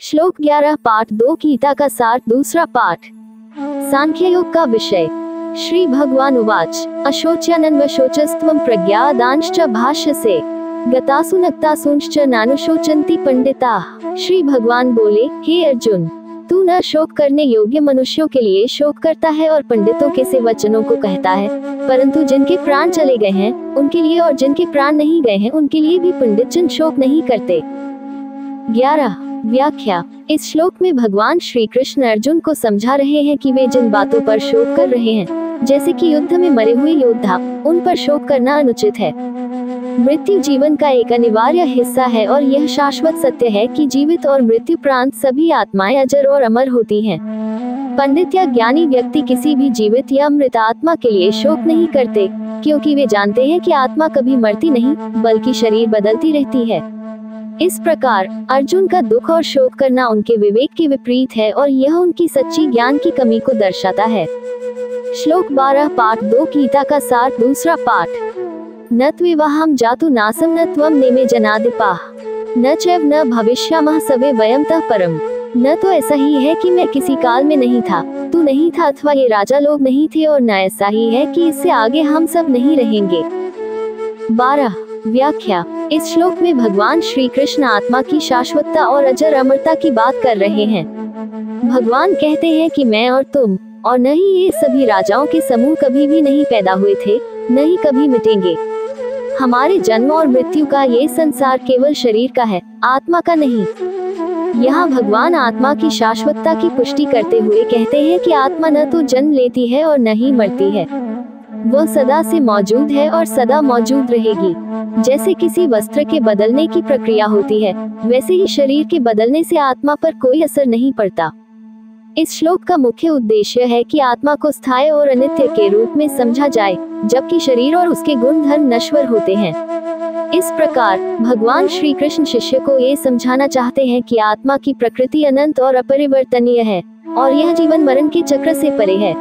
श्लोक 11 पाठ 2 गीता का सार दूसरा पाठ। सांख्य योग का विषय। श्री भगवान उवाच अशोच्यानन्वशोचस्त्वं प्रज्ञादांश्च भाष्यसे गतासु नक्तासूंश्च नानुशोचन्ति पंडिताः। श्री भगवान बोले, हे अर्जुन, तू न शोक करने योग्य मनुष्यों के लिए शोक करता है और पंडितों के से वचनों को कहता है, परंतु जिनके प्राण चले गए हैं उनके लिए और जिनके प्राण नहीं गए हैं उनके लिए भी पंडित जन शोक नहीं करते। 11 व्याख्या। इस श्लोक में भगवान श्री कृष्ण अर्जुन को समझा रहे हैं कि वे जिन बातों पर शोक कर रहे हैं, जैसे कि युद्ध में मरे हुए योद्धा, उन पर शोक करना अनुचित है। मृत्यु जीवन का एक अनिवार्य हिस्सा है और यह शाश्वत सत्य है कि जीवित और मृत्यु प्रांत सभी आत्माएं अजर और अमर होती हैं। पंडित या ज्ञानी व्यक्ति किसी भी जीवित या मृत आत्मा के लिए शोक नहीं करते, क्योंकि वे जानते हैं कि आत्मा कभी मरती नहीं, बल्कि शरीर बदलती रहती है। इस प्रकार अर्जुन का दुख और शोक करना उनके विवेक के विपरीत है और यह उनकी सच्ची ज्ञान की कमी को दर्शाता है। श्लोक 12 पाठ 2 गीता का सार दूसरा पाठ। न त्विवाहं जातु नासं न त्वं नेमे जनाधिपाः न चैव न भविष्यामः सवे वयं तः परम। न तो ऐसा ही है कि मैं किसी काल में नहीं था, तू नहीं था, अथवा ये राजा लोग नहीं थे, और न ऐसा ही है कि इससे आगे हम सब नहीं रहेंगे। 12 व्याख्या। इस श्लोक में भगवान श्री कृष्ण आत्मा की शाश्वतता और अजर अमरता की बात कर रहे हैं। भगवान कहते हैं कि मैं और तुम और न ही ये सभी राजाओं के समूह कभी भी नहीं पैदा हुए थे, न ही कभी मिटेंगे। हमारे जन्म और मृत्यु का ये संसार केवल शरीर का है, आत्मा का नहीं। यहाँ भगवान आत्मा की शाश्वतता की पुष्टि करते हुए कहते हैं कि आत्मा न तो जन्म लेती है और न ही मरती है, वह सदा से मौजूद है और सदा मौजूद रहेगी। जैसे किसी वस्त्र के बदलने की प्रक्रिया होती है, वैसे ही शरीर के बदलने से आत्मा पर कोई असर नहीं पड़ता। इस श्लोक का मुख्य उद्देश्य है कि आत्मा को स्थायी और अनित्य के रूप में समझा जाए, जबकि शरीर और उसके गुण धर्म नश्वर होते हैं। इस प्रकार भगवान श्री कृष्ण शिष्य को ये समझाना चाहते हैं कि आत्मा की प्रकृति अनंत और अपरिवर्तनीय है और यह जीवन मरण के चक्र से परे है।